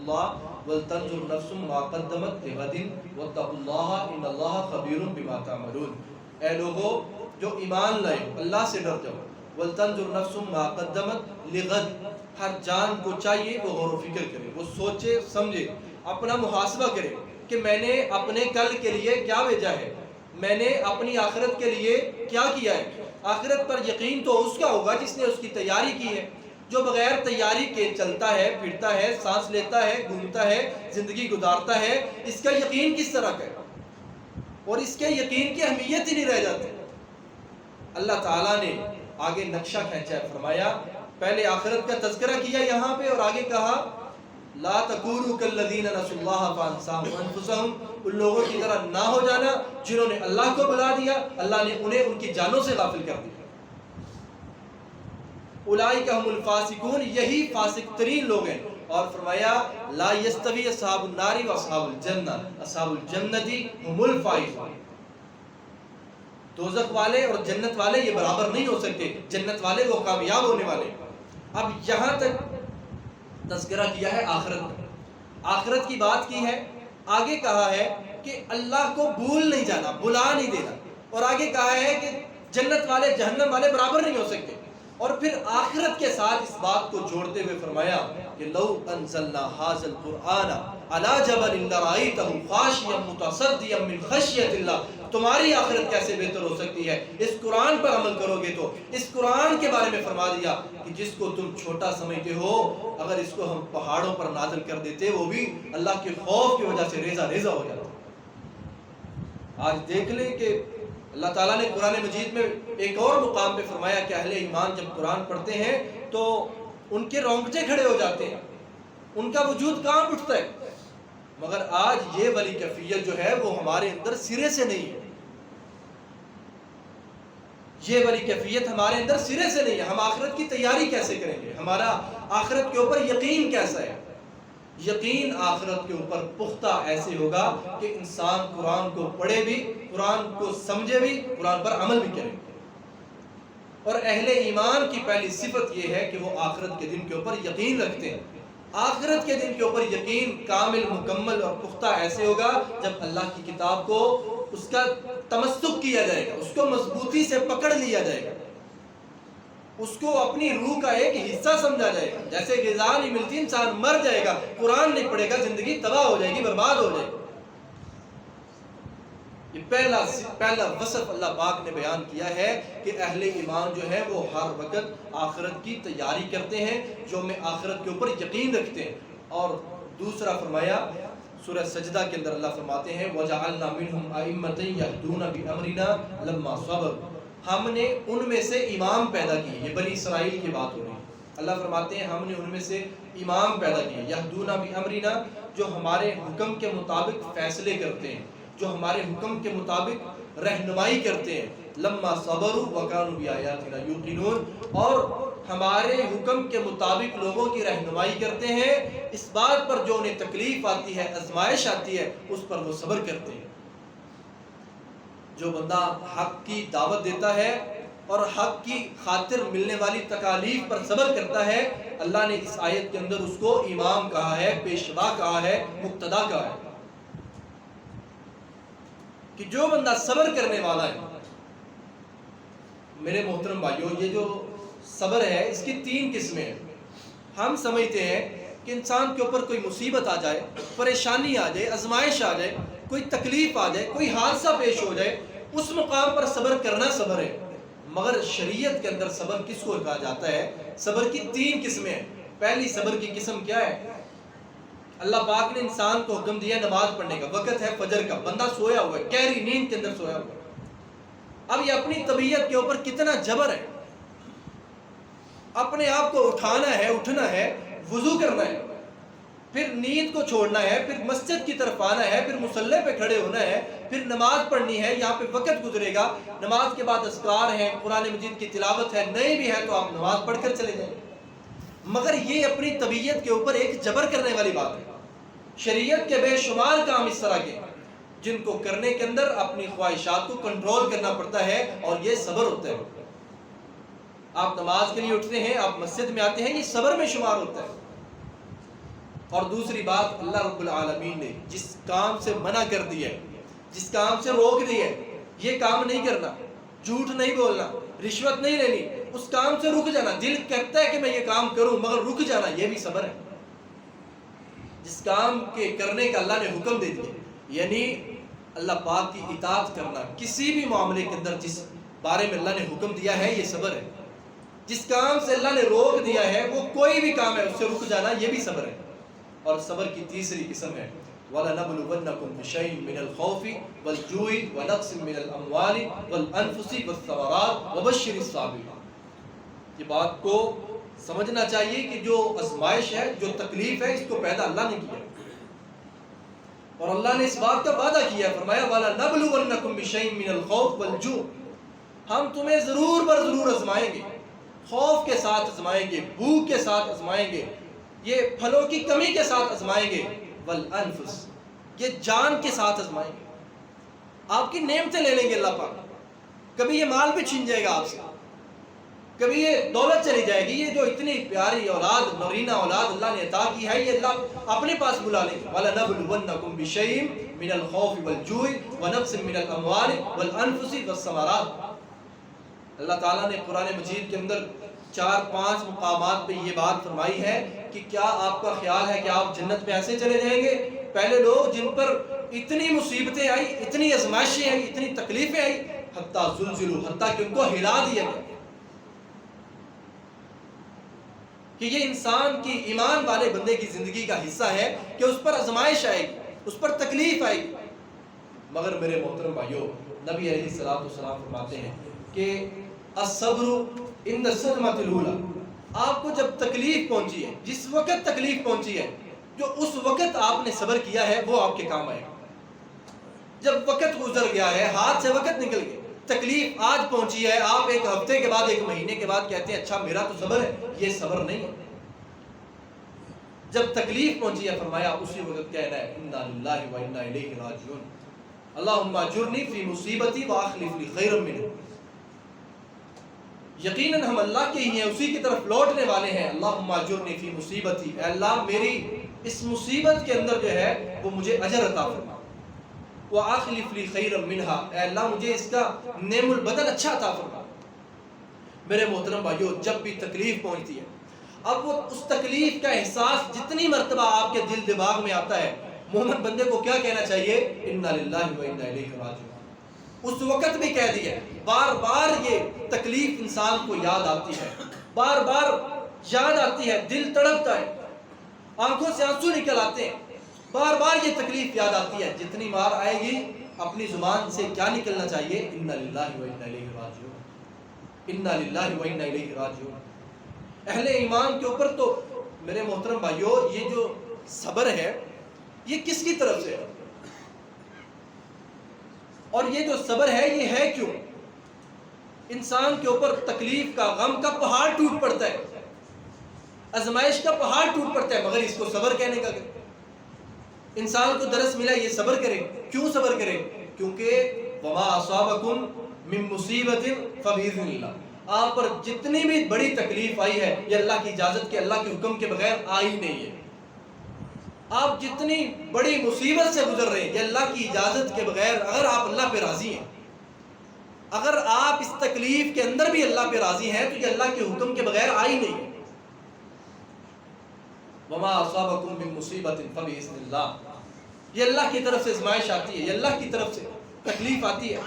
اللہ ولتنظر نفس ما قدمت لغد واتقوا اللہ ان اللہ خبیر بما تعملون۔ اے لوگو جو ایمان لائے اللہ سے ڈر جاؤ، ولتنظر نفس ما قدمت لغد، ہر جان کو چاہیے وہ غور و فکر کرے، وہ سوچے سمجھے، اپنا محاسبہ کرے کہ میں نے اپنے کل کے لیے کیا بھیجا ہے، میں نے اپنی آخرت کے لیے کیا کیا ہے۔ آخرت پر یقین تو اس کا ہوگا جس نے اس کی تیاری کی ہے۔ جو بغیر تیاری کے چلتا ہے، پھرتا ہے، سانس لیتا ہے، گھومتا ہے، زندگی گزارتا ہے، اس کا یقین کس طرح کا ہے، اور اس کے یقین کی اہمیت ہی نہیں رہ جاتی۔ اللہ تعالیٰ نے آگے نقشہ کھینچا ہے، فرمایا پہلے آخرت کا تذکرہ کیا یہاں پہ، اور آگے کہا لا تکونوا کالذین نسوا اللہ فانساہم انفسہم، ان لوگوں کی طرح نہ ہو جانا جنہوں نے اللہ کو بلا دیا، اللہ نے انہیں ان کی جانوں سے غافل کر دیا۔ اولئک هم الفاسقون، یہی فاسق ترین لوگ ہیں۔ اور فرمایا لا یستوی اصحاب النار واصحاب الجنہ، اصحاب الجنۃ هم الفائزون، دوزخ والے اور جنت والے یہ برابر نہیں ہو سکتے، جنت والے وہ کامیاب ہونے والے۔ اب یہاں تک تذکرہ کیا ہے آخرت کا، آخرت کی بات کی ہے، آگے کہا ہے کہ اللہ کو بھول نہیں جانا، بلا نہیں دینا، اور آگے کہا ہے کہ جنت والے جہنم والے برابر نہیں ہو سکتے، اور پھر آخرت کے ساتھ اس بات کو جوڑتے ہوئے فرمایا کہ لو انزلنا ھذا القرآن علی جبل لرأیتہ خاشعا متصدعا من خشیۃ اللہ، تمہاری آخرت کیسے بہتر ہو سکتی ہے اس قرآن پر عمل کرو گے تو۔ اس قرآن کے بارے میں فرما دیا کہ جس کو تم چھوٹا سمجھتے ہو، اگر اس کو ہم پہاڑوں پر نازل کر دیتے وہ بھی اللہ کے خوف کی وجہ سے ریزہ ریزہ ہو جاتا۔ آج دیکھ لیں کہ اللہ تعالیٰ نے قرآن مجید میں ایک اور مقام پہ فرمایا کہ اہل ایمان جب قرآن پڑھتے ہیں تو ان کے رونگٹے کھڑے ہو جاتے ہیں، ان کا وجود کانپ اٹھتا ہے، مگر آج یہ والی کیفیت جو ہے وہ ہمارے اندر سرے سے نہیں ہے، یہ والی کیفیت ہمارے اندر سرے سے نہیں ہے۔ ہم آخرت کی تیاری کیسے کریں گے؟ ہمارا آخرت کے اوپر یقین کیسا ہے؟ یقین آخرت کے اوپر پختہ ایسے ہوگا کہ انسان قرآن کو پڑھے بھی، قرآن کو سمجھے بھی، قرآن پر عمل بھی کرے۔ اور اہل ایمان کی پہلی صفت یہ ہے کہ وہ آخرت کے دن کے اوپر یقین رکھتے ہیں۔ آخرت کے دن کے اوپر یقین کامل، مکمل اور پختہ ایسے ہوگا جب اللہ کی کتاب کو اس کا تمسک کیا جائے گا، اس کو مضبوطی سے پکڑ لیا جائے گا، اس کو اپنی روح کا ایک حصہ سمجھا جائے گا۔ جیسے غذا نہیں ملتی انسان مر جائے گا، قرآن نہیں پڑھے گا زندگی تباہ ہو جائے گی، برباد ہو جائے گی۔ یہ پہلا وصف اللہ پاک نے بیان کیا ہے کہ اہل ایمان جو ہے وہ ہر وقت آخرت کی تیاری کرتے ہیں، جو میں آخرت کے اوپر یقین رکھتے ہیں۔ اور دوسرا فرمایا سورہ سجدہ کے اندر اللہ فرماتے ہیں وَجَعَلْنَا مِنْهُمْ أَئِمَّةً يَهْدُونَ بِأَمْرِنَا لَمَّا صَبَرُوا، ہم نے ان میں سے امام پیدا کیے۔ یہ بنی اسرائیل کی بات ہو رہی ہے، اللہ فرماتے ہیں ہم نے ان میں سے امام پیدا کیے، یہدون بامرنا، جو ہمارے حکم کے مطابق فیصلے کرتے ہیں، جو ہمارے حکم کے مطابق رہنمائی کرتے ہیں، لما صبروا وکانوا بآیاتنا یوقنون، اور ہمارے حکم کے مطابق لوگوں کی رہنمائی کرتے ہیں، اس بات پر جو انہیں تکلیف آتی ہے، آزمائش آتی ہے، اس پر وہ صبر کرتے ہیں۔ جو بندہ حق کی دعوت دیتا ہے اور حق کی خاطر ملنے والی تکالیف پر صبر کرتا ہے، اللہ نے اس آیت کے اندر اس کو امام کہا ہے، پیشوا کہا ہے، مقتدا کہا ہے، کہ جو بندہ صبر کرنے والا ہے۔ میرے محترم بھائیوں، یہ جو صبر ہے اس کی تین قسمیں ہیں۔ ہم سمجھتے ہیں کہ انسان کے اوپر کوئی مصیبت آ جائے، پریشانی آ جائے، آزمائش آ جائے، کوئی تکلیف آ جائے، کوئی حادثہ پیش ہو جائے، اس مقام پر صبر کرنا صبر ہے۔ مگر شریعت کے اندر صبر کس کو کہا جاتا ہے؟ صبر کی تین قسمیں ہیں۔ پہلی صبر کی قسم کیا ہے؟ اللہ پاک نے انسان کو حکم دیا نماز پڑھنے کا، وقت ہے فجر کا، بندہ سویا ہوا ہے، گہری نیند کے اندر سویا ہوا ہے۔ اب یہ اپنی طبیعت کے اوپر کتنا جبر ہے، اپنے آپ کو اٹھانا ہے، اٹھنا ہے، وضو کرنا ہے، پھر نیند کو چھوڑنا ہے، پھر مسجد کی طرف آنا ہے، پھر مصلی پہ کھڑے ہونا ہے، پھر نماز پڑھنی ہے، یہاں پہ وقت گزرے گا، نماز کے بعد اذکار ہیں، قرآن مجید کی تلاوت ہے، نہیں بھی ہے تو آپ نماز پڑھ کر چلے جائیں۔ مگر یہ اپنی طبیعت کے اوپر ایک جبر کرنے والی بات ہے۔ شریعت کے بے شمار کام اس طرح کے جن کو کرنے کے اندر اپنی خواہشات کو کنٹرول کرنا پڑتا ہے، اور یہ صبر ہوتا ہے۔ آپ نماز کے لیے اٹھتے ہیں، آپ مسجد میں آتے ہیں، یہ صبر میں شمار ہوتا ہے۔ اور دوسری بات اللہ رب العالمین نے جس کام سے منع کر دی ہے، جس کام سے روک دی ہے، یہ کام نہیں کرنا، جھوٹ نہیں بولنا، رشوت نہیں لینی، اس کام سے رک جانا. دل کہتا ہے کہ میں یہ کام کروں مگر رک جانا، یہ بھی صبر ہے. جس کام کے کرنے کا اللہ نے حکم دے دیا، یعنی اللہ پاک کی اطاعت کرنا کسی بھی معاملے کے اندر، جس بارے میں اللہ نے حکم دیا ہے، یہ صبر ہے. جس کام سے اللہ نے روک دیا ہے، وہ کوئی بھی کام ہے، اس سے رک جانا، یہ بھی صبر ہے. اور صبر کی تیسری قسم ہے وَلَنَبْلُوَنَّكُمْ بِشَيْءٍ مِّنَ الْخَوْفِ وَالْجُوعِ وَنَقْصٍ مِّنَ الْأَمْوَالِ وَالْأَنفُسِ وَالثَّمَرَاتِ وَبَشِّرِ الصَّابِرِينَ. یہ بات کو سمجھنا چاہیے کہ جو آزمائش ہے، جو تکلیف ہے، اس کو پیدا اللہ نے کیا اور اللہ نے اس بات کا وعدہ کیا. فرمایا وَلَنَبْلُوَنَّكُمْ بِشَيْءٍ مِّنَ الْخَوْفِ وَالْجُوعِ، ہم تمہیں ضرور بر ضرور آزمائیں گے، خوف کے ساتھ آزمائیں گے، بھوک کے ساتھ آزمائیں گے، یہ پھلوں کی کمی کے ساتھ آزمائیں گے، والانفس، یہ جان کے ساتھ آزمائیں گے. آپ کی نعمتیں لے لیں گے اللہ پاک، کبھی یہ مال بھی چھین جائے گا آپ سے، کبھی یہ دولت چلی جائے گی. یہ جو اتنی پیاری اولاد، نورینہ اولاد اللہ نے عطا کی ہے، یہ اللہ اپنے پاس بلا لیں گے. وَلَنَبْلُوَنَّكُمْ بِشَيْءٍ مِّنَ الْخَوْفِ وَالْجُوعِ وَنَقْصٍ مِّنَ الْأَمْوَالِ وَالْأَنفُسِ وَالثَّمَرَاتِ. اللہ تعالیٰ نے قرآن مجید کے اندر 4-5 مقامات پہ یہ بات فرمائی ہے کہ کیا آپ کا خیال ہے کہ آپ جنت میں ایسے چلے جائیں گے؟ پہلے لوگ جن پر اتنی مصیبتیں آئی، اتنی آزمائشیں آئی، اتنی تکلیفیں آئی، حتیٰ زلزلوا، حتیٰ کہ ان کو ہلا دیا گیا کہ یہ انسان کی، ایمان والے بندے کی زندگی کا حصہ ہے کہ اس پر آزمائش آئے گی، اس پر تکلیف آئے گی. مگر میرے محترم بھائیو، نبی علیہ السلام فرماتے ہیں کہ الصبر عند الصدمۃ الاولی، آپ کو جب تکلیف پہنچی ہے، جس وقت تکلیف پہنچی ہے، جو اس وقت آپ نے صبر کیا ہے وہ آپ کے کام آئے گا. جب وقت گزر گیا ہے، ہاتھ سے وقت نکل گیا، تکلیف آج پہنچی ہے، آپ ایک ہفتے کے بعد، ایک مہینے کے بعد کہتے ہیں اچھا میرا تو صبر ہے، یہ صبر نہیں ہے. جب تکلیف پہنچی ہے، فرمایا اسی وقت کہنا ہے انا للہ و انا الیہ راجعون، اللہم اجرنی فی مصیبتی واخلف لی خیرا منہا. یقیناً ہم اللہ کے ہی ہیں، اسی کی طرف لوٹنے والے ہیں. اللہم اجرنی فی مصیبتی، اے اللہ میری اس مصیبت کے اندر جو ہے وہ مجھے اجر عطا فرما. وَأَخْلِفْ لِي خَيْرًا مِّنْهَا، اے اللہ مجھے اس کا نعم البدل اچھا عطا فرما. میرے محترم بھائیو، جب بھی تکلیف پہنچتی ہے، اب وہ اس تکلیف کا احساس جتنی مرتبہ آپ کے دل دماغ میں آتا ہے، مومن بندے کو کیا کہنا چاہیے؟ اِنَّا لِلَّهِ وَإِنَّا إِلَيْهِ راجعون. اس وقت بھی کہہ دیا، بار بار یہ تکلیف انسان کو یاد آتی ہے، بار بار یاد آتی ہے، دل تڑپتا ہے، آنکھوں سے آنسو نکل آتے ہیں، بار بار یہ تکلیف یاد آتی ہے. جتنی بار آئے گی اپنی زبان سے کیا نکلنا چاہیے؟ اِنَّا لِلَّهِ وَإِنَّا إِلَيْهِ راجعون، اِنَّا لِلَّهِ وَإِنَّا إِلَيْهِ راجعون. اہل ایمان کے اوپر تو میرے محترم بھائیو، یہ جو صبر ہے یہ کس کی طرف سے ہے؟ اور یہ جو صبر ہے یہ ہے کیوں؟ انسان کے اوپر تکلیف کا، غم کا پہاڑ ٹوٹ پڑتا ہے، آزمائش کا پہاڑ ٹوٹ پڑتا ہے، مگر اس کو صبر کہنے کا انسان کو درس ملا یہ صبر کرے. کیوں صبر کرے؟ کیونکہ وما اصابکم من مصیبت فباذن اللہ، آپ پر جتنی بھی بڑی تکلیف آئی ہے یہ اللہ کی اجازت کے، اللہ کے حکم کے بغیر آئی نہیں ہے. آپ جتنی بڑی مصیبت سے گزر رہے ہیں یہ اللہ کی اجازت کے بغیر، اگر آپ اللہ پہ راضی ہیں، اگر آپ اس تکلیف کے اندر بھی اللہ پہ راضی ہیں، تو یہ اللہ کے حکم کے بغیر آئی نہیں ہے. وما اصابکم من مصیبت فباذن اللہ، یہ اللہ کی طرف سے آزمائش آتی ہے، یہ اللہ کی طرف سے تکلیف آتی ہے.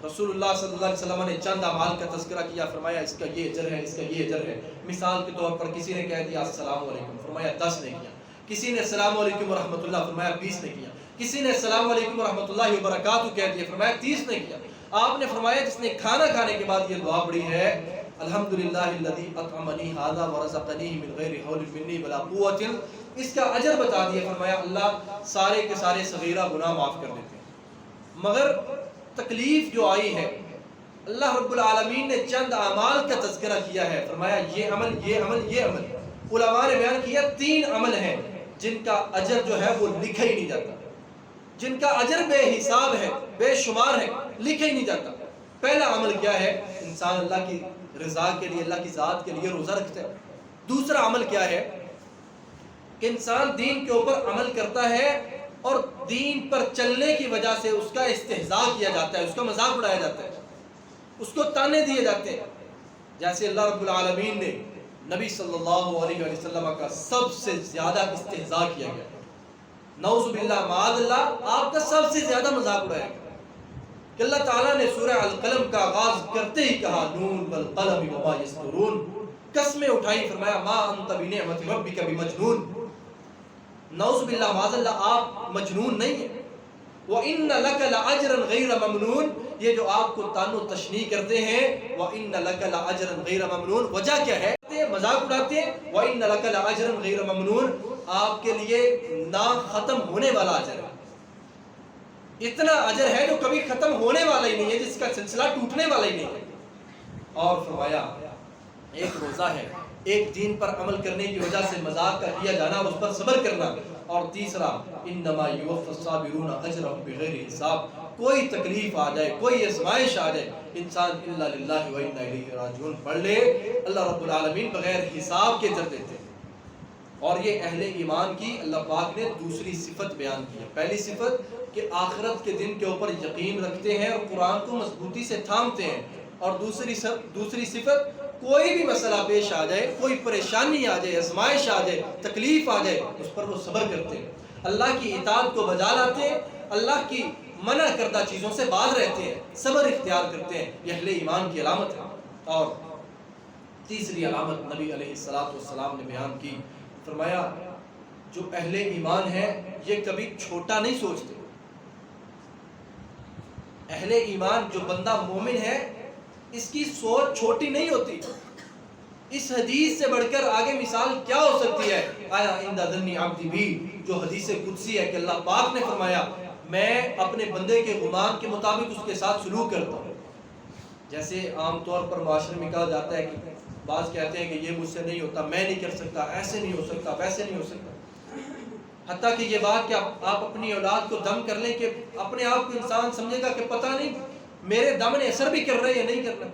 رسول اللہ صلی اللہ علیہ وسلم نے چند اعمال کا تذکرہ کیا، فرمایا اس کا یہ اجر ہے، اس کا یہ اجر ہے. مثال کے طور پر کسی نے کہہ دیا السلام علیکم، فرمایا 10 نے کیا. کسی نے السلام علیکم ورحمۃ اللہ، فرمایا 20 نے کیا. کسی نے السلام علیکم ورحمۃ اللہ وبرکاتہ کہہ دیا، فرمایا 30 نے کیا. آپ نے فرمایا جس نے کھانا کھانے کے بعد یہ دعا پڑھی ہے الحمدللہ الذی اطعمنی ھذا ورزقنی من غیر حول منی ولا قوت، اس کا اجر بتا دیا. فرمایا اللہ سارے کے سارے صغیرہ گناہ معاف کر دیتے ہیں. مگر تکلیف جو آئی ہے، اللہ رب العالمین نے چند اعمال کا تذکرہ کیا ہے، فرمایا یہ عمل، یہ عمل، یہ عمل. علماء نے بیان کیا 3 عمل ہیں جن کا اجر جو ہے وہ لکھا ہی نہیں جاتا، جن کا اجر بے حساب ہے، بے شمار ہے، لکھا ہی نہیں جاتا. پہلا عمل کیا ہے؟ انسان اللہ کی رضا کے لیے، اللہ کی ذات کے لیے روزہ رکھتا ہے. دوسرا عمل کیا ہے کہ انسان دین کے اوپر عمل کرتا ہے اور دین پر چلنے کی وجہ سے اس کا استہزاء کیا جاتا ہے، اس کا مذاق اڑایا جاتا ہے، اس کو تانے دیے جاتے ہیں. جیسے اللہ رب العالمین نے نبی صلی اللہ علیہ وسلم کا سب سے زیادہ استہزاء کیا گیا، نعوذ باللہ معاذ اللہ، آپ کا سب سے زیادہ مذاق اڑایا گیا کہ اللہ تعالیٰ نے سورہ القلم کا آغاز کرتے ہی کہا نون والقلم وما یسطرون، قسمیں اٹھائی، فرمایا ما انت بنعمت ربک بمجنون، نعوذ باللہ معاذ اللہ آپ مجنون نہیں ہیں. وَإِنَّ لَكَ لَأَجْرًا غَيْرَ مَمْنُونَ، یہ جو آپ کو تان و تشنیع کرتے ہیں وَإِنَّ لَكَ لَأَجْرًا غَيْرَ مَمْنُونَ، وجہ کیا ہے؟ مذاق اڑاتے ہیں وَإِنَّ لَكَ لَأَجْرًا غَيْرَ مَمْنُونَ، آپ کے لیے نہ ختم ہونے والا اجر ہے، اتنا اجر ہے جو کبھی ختم ہونے والا ہی نہیں ہے، جس کا سلسلہ ٹوٹنے والا ہی نہیں ہے. اور فرمایا ایک روزہ ہے، ایک دین پر عمل کرنے کی وجہ سے مذاق کا کیا جانا، اس پر صبر کرنا. اور تیسرا انما یوفی الصابرون اجرهم بغیر حساب، کوئی تکلیف آ جائے، کوئی آزمائش آ جائے، انسان الا للہ و انا الیہ راجعون پڑھ لے، اللہ رب العالمین بغیر حساب کے اجر دیتے ہیں. اور یہ اہل ایمان کی اللہ پاک نے دوسری صفت بیان کی ہے. پہلی صفت کہ آخرت کے دن کے اوپر یقین رکھتے ہیں اور قرآن کو مضبوطی سے تھامتے ہیں. اور دوسری صفت کوئی بھی مسئلہ پیش آ جائے، کوئی پریشانی آ جائے، آزمائش آ جائے، تکلیف آ جائے، اس پر وہ صبر کرتے ہیں، اللہ کی اطاعت کو بجا لاتے ہیں، اللہ کی منع کردہ چیزوں سے باز رہتے ہیں، صبر اختیار کرتے ہیں. یہ اہل ایمان کی علامت ہے. اور تیسری علامت نبی علیہ السلام نے بیان کی، فرمایا جو اہل ایمان ہے یہ کبھی چھوٹا نہیں سوچتے. اہل ایمان جو بندہ مومن ہے اس کی سوچ چھوٹی نہیں ہوتی. اس حدیث سے بڑھ کر آگے مثال کیا ہو سکتی ہے؟ آیا عند ظنی عبدی بی، جو حدیث قدسی ہے کہ اللہ پاک نے فرمایا میں اپنے بندے کے گمان کے مطابق اس کے ساتھ سلوک کرتا ہوں. جیسے عام طور پر معاشرے میں کہا جاتا ہے کہ بعض کہتے ہیں کہ یہ مجھ سے نہیں ہوتا، میں نہیں کر سکتا، ایسے نہیں ہو سکتا، ویسے نہیں ہو سکتا. حتیٰ کہ یہ بات کہ آپ اپنی اولاد کو دم کر لیں کہ اپنے آپ کو انسان سمجھے گا کہ پتہ نہیں میرے دم نے اثر بھی کر رہا ہے یا نہیں کر رہا.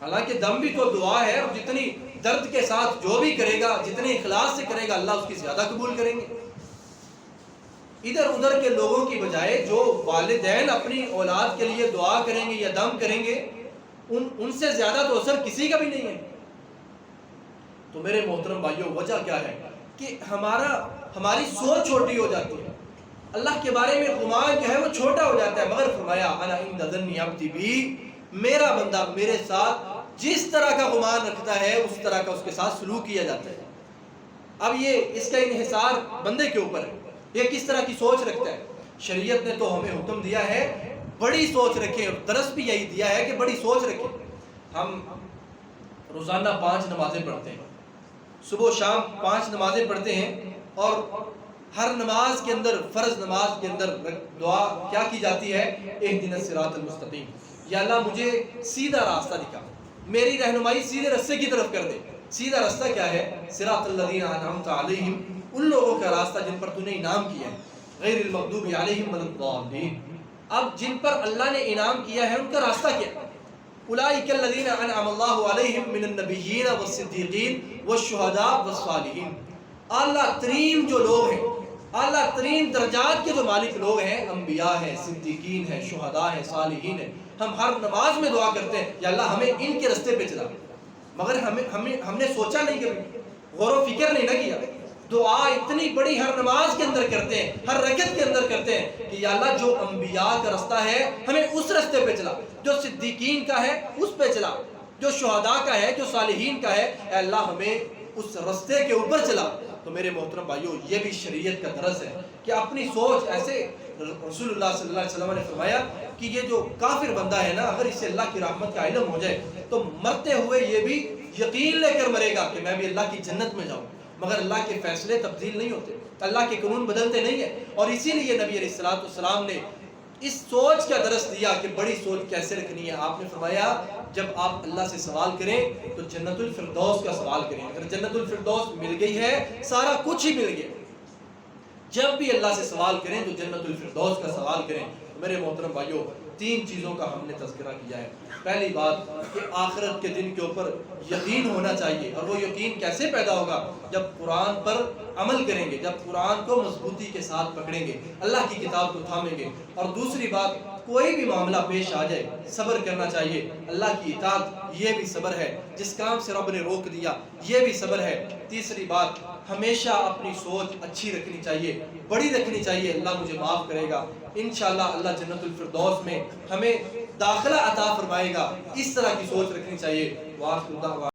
حالانکہ دم بھی تو دعا ہے، اور جتنی درد کے ساتھ جو بھی کرے گا، جتنے اخلاص سے کرے گا، اللہ اس کی زیادہ قبول کریں گے. ادھر ادھر کے لوگوں کی بجائے جو والدین اپنی اولاد کے لیے دعا کریں گے یا دم کریں گے، ان سے زیادہ تو اثر کسی کا بھی نہیں ہے. تو میرے محترم بھائیوں، وجہ کیا ہے کہ ہماری سوچ چھوٹی ہو جاتی ہے، اللہ کے بارے میں گمان جو ہے وہ چھوٹا ہو جاتا ہے. مگر فرمایا انا عند ظنی عبدی بی، میرا بندہ میرے ساتھ جس طرح کا گمان رکھتا ہے اس طرح کا اس کے ساتھ سلوک کیا جاتا ہے. اب یہ اس کا انحصار بندے کے اوپر ہے، یہ کس طرح کی سوچ رکھتا ہے. شریعت نے تو ہمیں حکم دیا ہے بڑی سوچ رکھیں، درس بھی یہی دیا ہے کہ بڑی سوچ رکھیں. ہم روزانہ 5 نمازیں پڑھتے ہیں، صبح و شام 5 نمازیں پڑھتے ہیں، اور ہر نماز کے اندر، فرض نماز کے اندر دعا کیا کی جاتی ہے؟ اہدنا الصراط المستقیم، یا اللہ مجھے سیدھا راستہ دکھا، میری رہنمائی سیدھے راستے کی طرف کر دے. سیدھا راستہ کیا ہے؟ صراط الذین انعمت علیہم، ان لوگوں کا راستہ جن پر تو نے انعام کیا ہے، غیر المغضوب علیہم ولا الضالین. اب جن پر اللہ نے انعام کیا ہے ان کا راستہ کیا ہے؟ اولئک الذین انعم اللہ علیہم من النبیین والصدیقین والشہداء والصالحین. اعلیٰ ترین جو لوگ ہیں، اعلیٰ ترین درجات کے جو مالک لوگ ہیں، انبیاء ہیں، صدیقین ہیں، شہداء ہیں، صالحین ہیں. ہم ہر نماز میں دعا کرتے ہیں یا اللہ ہمیں ان کے راستے پہ چلا، مگر ہم نے سوچا نہیں، کہ غور و فکر نہیں نہ کیا. دعا اتنی بڑی ہر نماز کے اندر کرتے ہیں، ہر رکعت کے اندر کرتے ہیں کہ یا اللہ جو انبیاء کا راستہ ہے ہمیں اس راستے پہ چلا، جو صدیقین کا ہے اس پہ چلا، جو شہداء کا ہے، جو صالحین کا ہے، اے اللہ ہمیں اس راستے کے اوپر چلا. تو میرے محترم بھائیوں، یہ بھی شریعت کا درس ہے کہ اپنی سوچ ایسے، رسول اللہ صلی اللہ علیہ وسلم نے فرمایا کہ یہ جو کافر بندہ ہے نا، اگر اسے اللہ کی رحمت کا علم ہو جائے تو مرتے ہوئے یہ بھی یقین لے کر مرے گا کہ میں بھی اللہ کی جنت میں جاؤں. مگر اللہ کے فیصلے تبدیل نہیں ہوتے، اللہ کے قانون بدلتے نہیں ہیں. اور اسی لیے نبی علیہ السلام نے اس سوچ کا درس دیا کہ بڑی سوچ کیسے رکھنی ہے. آپ نے فرمایا جب آپ اللہ سے سوال کریں تو جنت الفردوس کا سوال کریں. اگر جنت الفردوس مل گئی ہے سارا کچھ ہی مل گیا. جب بھی اللہ سے سوال کریں تو جنت الفردوس کا سوال کریں. میرے محترم بھائیوں، 3 چیزوں کا ہم نے تذکرہ کیا ہے۔ پہلی بات کہ آخرت کے دن کے اوپر یقین ہونا چاہیے، اور وہ یقین کیسے پیدا ہوگا؟ جب قرآن پر عمل کریں گے، جب قرآن کو مضبوطی کے ساتھ پکڑیں گے، اللہ کی کتاب کو تھامیں گے۔ اور دوسری بات، کوئی بھی معاملہ پیش آ جائے صبر کرنا چاہیے، اللہ کی اطاعت یہ بھی صبر ہے، جس کام سے رب نے روک دیا یہ بھی صبر ہے۔ تیسری بات، ہمیشہ اپنی سوچ اچھی رکھنی چاہیے، بڑی رکھنی چاہیے، اللہ مجھے معاف کرے گا، انشاءاللہ اللہ جنت الفردوس میں ہمیں داخلہ عطا فرمائے گا، اس طرح کی سوچ رکھنی چاہیے۔ وآخر دعوانا